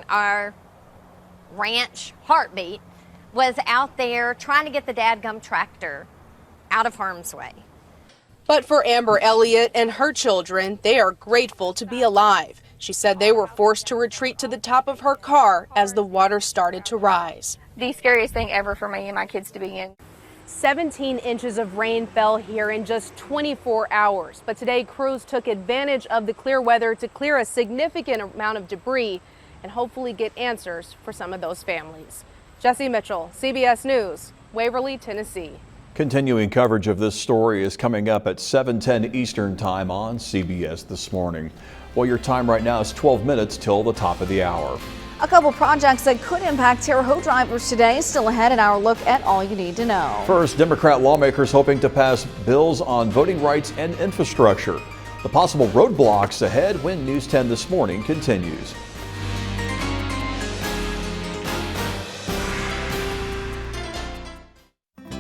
Our ranch heartbeat was out there trying to get the dadgum tractor out of harm's way. But for Amber Elliott and her children, they are grateful to be alive. She said they were forced to retreat to the top of her car as the water started to rise. The scariest thing ever for me and my kids to be in. 17 inches of rain fell here in just 24 hours. But today, crews took advantage of the clear weather to clear a significant amount of debris and hopefully get answers for some of those families. Jesse Mitchell, CBS News, Waverly, Tennessee. Continuing coverage of this story is coming up at 7:10 Eastern Time on CBS This Morning. Well, your time right now is 12 minutes till the top of the hour. A couple projects that could impact Terre Haute drivers today still ahead in our look at all you need to know. First, Democrat lawmakers hoping to pass bills on voting rights and infrastructure. The possible roadblocks ahead when News 10 This Morning continues.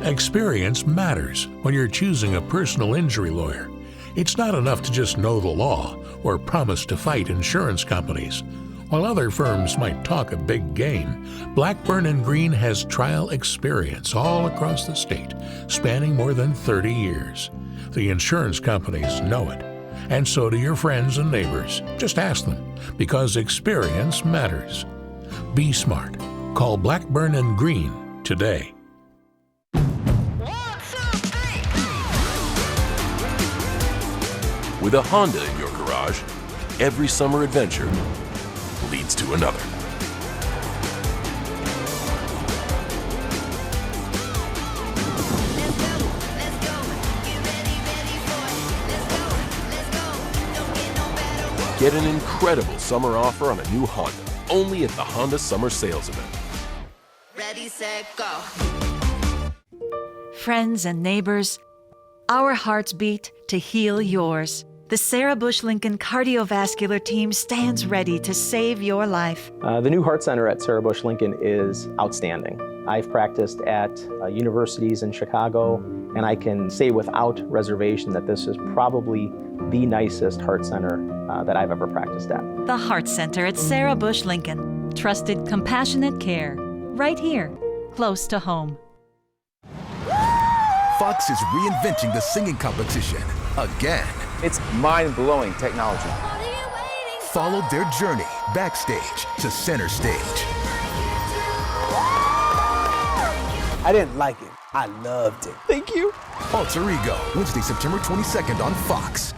Experience matters when you're choosing a personal injury lawyer. It's not enough to just know the law or promise to fight insurance companies. While other firms might talk a big game, Blackburn & Green has trial experience all across the state, spanning more than 30 years. The insurance companies know it, and so do your friends and neighbors. Just ask them, because experience matters. Be smart. Call Blackburn & Green today. With a Honda in your garage, every summer adventure leads to another. Get an incredible summer offer on a new Honda, only at the Honda Summer Sales Event. Ready, set, go. Friends and neighbors, our hearts beat to heal yours. The Sarah Bush Lincoln Cardiovascular Team stands ready to save your life. The new Heart Center at Sarah Bush Lincoln is outstanding. I've practiced at universities in Chicago, and I can say without reservation that this is probably the nicest heart center that I've ever practiced at. The Heart Center at Sarah Bush Lincoln. Trusted, compassionate care. Right here, close to home. Fox is reinventing the singing competition again. It's mind-blowing technology. Follow their journey backstage to center stage. I didn't like it. I loved it. Thank you. Alter Ego, Wednesday, September 22nd on Fox.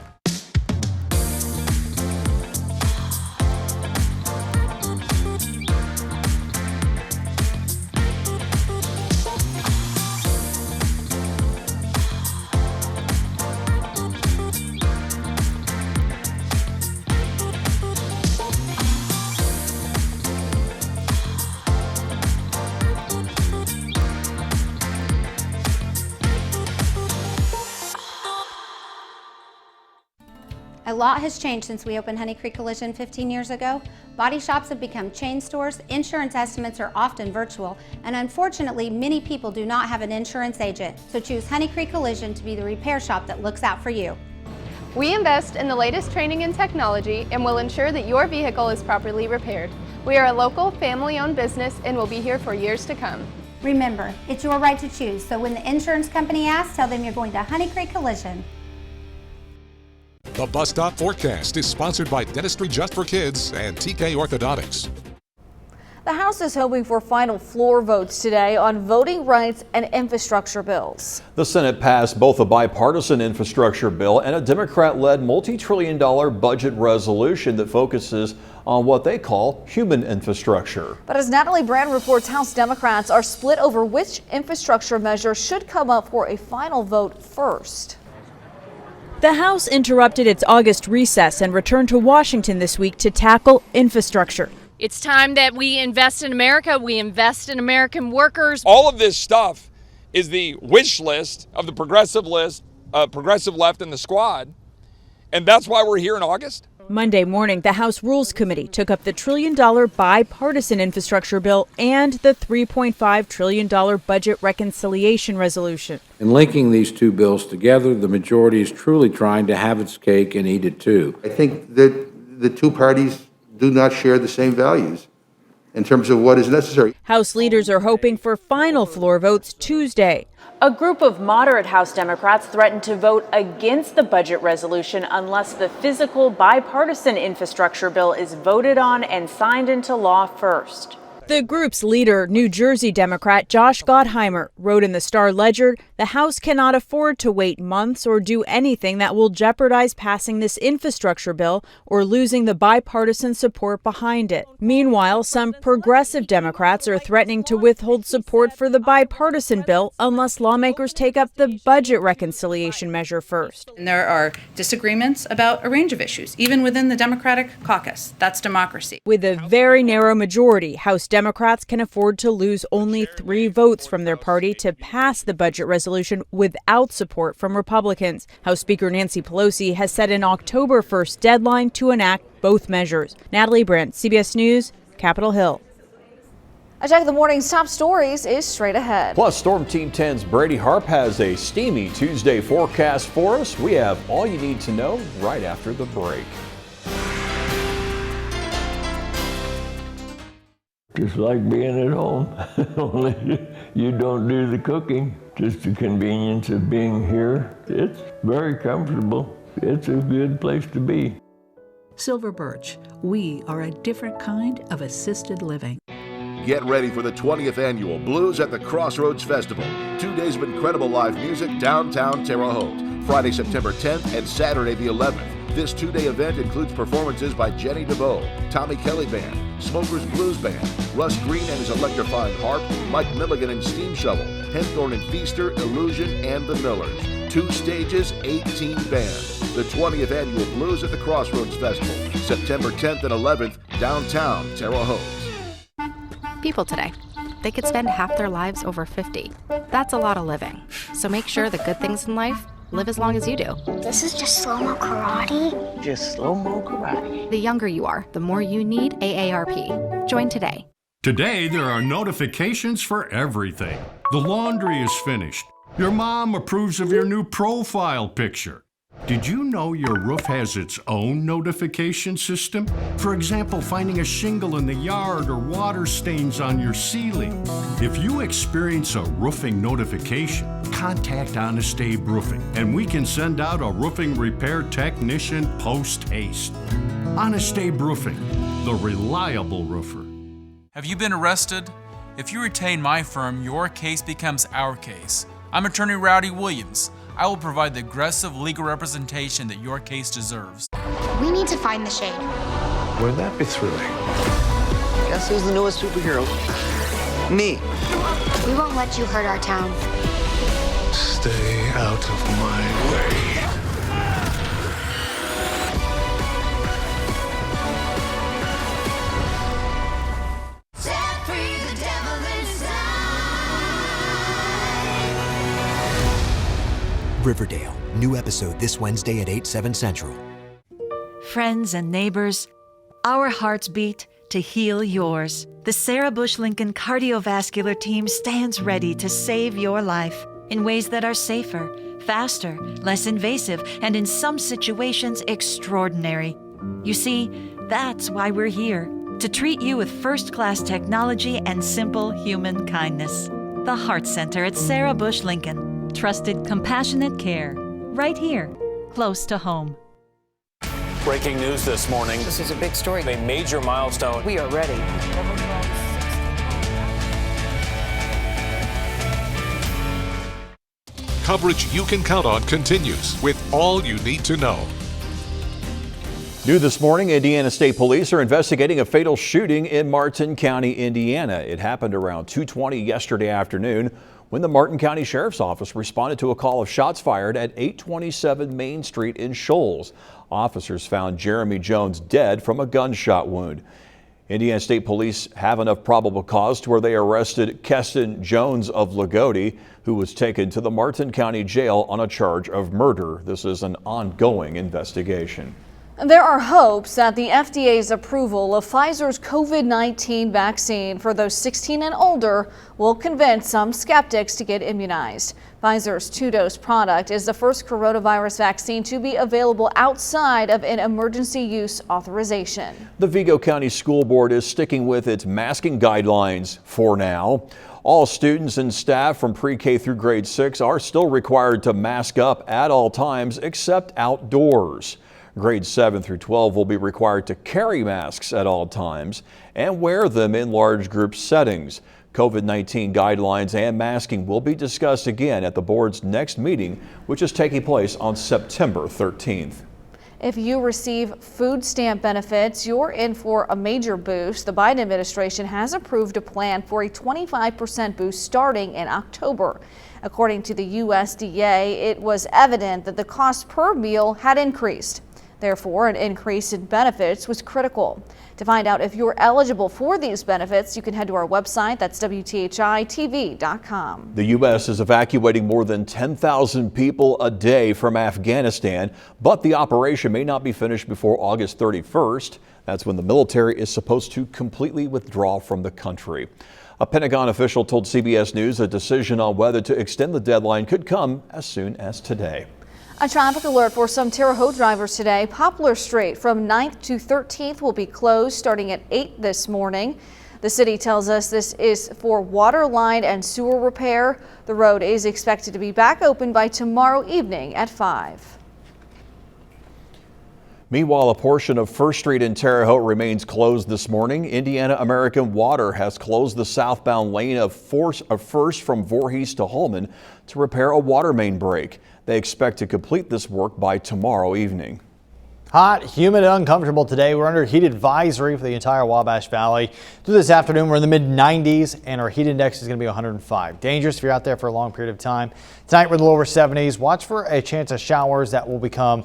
A lot has changed since we opened Honey Creek Collision 15 years ago. Body shops have become chain stores, insurance estimates are often virtual, and unfortunately, many people do not have an insurance agent. So choose Honey Creek Collision to be the repair shop that looks out for you. We invest in the latest training and technology and will ensure that your vehicle is properly repaired. We are a local, family-owned business and will be here for years to come. Remember, it's your right to choose, so when the insurance company asks, tell them you're going to Honey Creek Collision. The Bus Stop Forecast is sponsored by Dentistry Just for Kids and TK Orthodontics. The House is hoping for final floor votes today on voting rights and infrastructure bills. The Senate passed both a bipartisan infrastructure bill and a Democrat-led multi-trillion-dollar budget resolution that focuses on what they call human infrastructure. But as Natalie Brand reports, House Democrats are split over which infrastructure measure should come up for a final vote first. The House interrupted its August recess and returned to Washington this week to tackle infrastructure. It's time that we invest in America, we invest in American workers. All of this stuff is the wish list of the progressive left and the squad, and that's why we're here in August. Monday morning, the House Rules Committee took up the $1 trillion bipartisan infrastructure bill and the $3.5 trillion budget reconciliation resolution. In linking these two bills together, the majority is truly trying to have its cake and eat it too. I think that the two parties do not share the same values. in terms of what is necessary. House leaders are hoping for final floor votes Tuesday. A group of moderate House Democrats threatened to vote against the budget resolution unless the physical bipartisan infrastructure bill is voted on and signed into law first. The group's leader, New Jersey Democrat Josh Gottheimer, wrote in the Star-Ledger, the House cannot afford to wait months or do anything that will jeopardize passing this infrastructure bill or losing the bipartisan support behind it. Meanwhile, some progressive Democrats are threatening to withhold support for the bipartisan bill unless lawmakers take up the budget reconciliation measure first. And there are disagreements about a range of issues, even within the Democratic caucus. That's democracy. With a very narrow majority, House Democrats can afford to lose only 3 votes from their party to pass the budget resolution without support from Republicans. House Speaker Nancy Pelosi has set an October 1st deadline to enact both measures. Natalie Brent, CBS News, Capitol Hill. A check of the morning's top stories is straight ahead. Plus, Storm Team 10's Brady Harp has a steamy Tuesday forecast for us. We have all you need to know right after the break. Just like being at home, only you don't do the cooking. Just the convenience of being here. It's very comfortable. It's a good place to be. Silver Birch, we are a different kind of assisted living. Get ready for the 20th annual Blues at the Crossroads Festival. 2 days of incredible live music downtown Terre Haute. Friday, September 10th and Saturday the 11th. This 2-day event includes performances by Jenny DeVoe, Tommy Kelly Band, Smokers Blues Band, Russ Green and his electrifying harp, Mike Milligan and Steam Shovel, Henthorn and Feaster, Illusion, and the Millers. 2 stages, 18 bands. The 20th annual Blues at the Crossroads Festival, September 10th and 11th, downtown Terre Haute. People today, they could spend half their lives over 50. That's a lot of living. So make sure the good things in life live as long as you do. This is just slow-mo karate? Just slow-mo karate. The younger you are, the more you need AARP. Join today. Today, there are notifications for everything. The laundry is finished. Your mom approves of your new profile picture. Did you know your roof has its own notification system? For example, finding a shingle in the yard or water stains on your ceiling. If you experience a roofing notification, contact Honest Abe Roofing, and we can send out a roofing repair technician post-haste. Honest Abe Roofing, the reliable roofer. Have you been arrested? If you retain my firm, your case becomes our case. I'm attorney Rowdy Williams. I will provide the aggressive legal representation that your case deserves. We need to find the shade. Wouldn't that be thrilling? Guess who's the newest superhero? Me. We won't let you hurt our town. Stay out of my way. Riverdale, new episode this Wednesday at 8/7 Central. Friends and neighbors, our hearts beat to heal yours. The Sarah Bush Lincoln Cardiovascular Team stands ready to save your life in ways that are safer, faster, less invasive, and in some situations extraordinary. You see, that's why we're here, to treat you with first-class technology and simple human kindness. The Heart Center at Sarah Bush Lincoln. Trusted, compassionate care, right here, close to home. Breaking news this morning. This is a big story. A major milestone. We are ready. Coverage you can count on continues with all you need to know. New this morning, Indiana State Police are investigating a fatal shooting in Martin County, Indiana. It happened around 2:20 yesterday afternoon when the Martin County Sheriff's Office responded to a call of shots fired at 827 Main Street in Shoals. Officers found Jeremy Jones dead from a gunshot wound. Indiana State Police have enough probable cause to where they arrested Keston Jones of Lagodi, who was taken to the Martin County Jail on a charge of murder. This is an ongoing investigation. There are hopes that the FDA's approval of Pfizer's COVID-19 vaccine for those 16 and older will convince some skeptics to get immunized. Pfizer's 2-dose product is the first coronavirus vaccine to be available outside of an emergency use authorization. The Vigo County School Board is sticking with its masking guidelines for now. All students and staff from pre-K through grade 6 are still required to mask up at all times except outdoors. Grades 7 through 12 will be required to carry masks at all times and wear them in large group settings. COVID-19 guidelines and masking will be discussed again at the board's next meeting, which is taking place on September 13th. If you receive food stamp benefits, you're in for a major boost. The Biden administration has approved a plan for a 25% boost starting in October. According to the USDA, it was evident that the cost per meal had increased. Therefore, an increase in benefits was critical. To find out if you're eligible for these benefits, you can head to our website. That's WTHI-TV.com. The U.S. is evacuating more than 10,000 people a day from Afghanistan, but the operation may not be finished before August 31st. That's when the military is supposed to completely withdraw from the country. A Pentagon official told CBS News a decision on whether to extend the deadline could come as soon as today. A traffic alert for some Terre Haute drivers today. Poplar Street from 9th to 13th will be closed starting at 8 this morning. The city tells us this is for water line and sewer repair. The road is expected to be back open by tomorrow evening at 5. Meanwhile, a portion of First Street in Terre Haute remains closed this morning. Indiana American Water has closed the southbound lane of First from Voorhees to Holman to repair a water main break. They expect to complete this work by tomorrow evening. Hot, humid, and uncomfortable today. We're under heat advisory for the entire Wabash Valley. Through this afternoon, we're in the mid-90s, and our heat index is going to be 105. Dangerous if you're out there for a long period of time. Tonight, we're in the lower 70s. Watch for a chance of showers that will become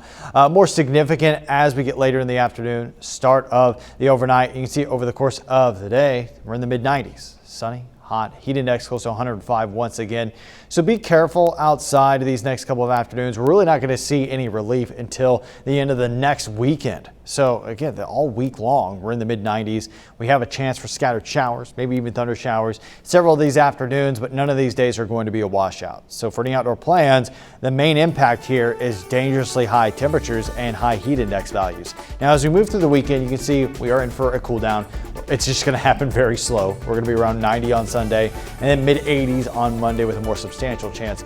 more significant as we get later in the afternoon. Start of the overnight. You can see over the course of the day, we're in the mid-90s. Sunny, hot, heat index close to 105 once again. So be careful outside these next couple of afternoons. We're really not going to see any relief until the end of the next weekend. So again, all week long, we're in the mid-90s. We have a chance for scattered showers, maybe even thunder showers, several of these afternoons, but none of these days are going to be a washout. So for any outdoor plans, the main impact here is dangerously high temperatures and high heat index values. Now, as we move through the weekend, you can see we are in for a cool down. It's just going to happen very slow. We're going to be around 90 on Sunday and then mid-80s on Monday with a more substantial chance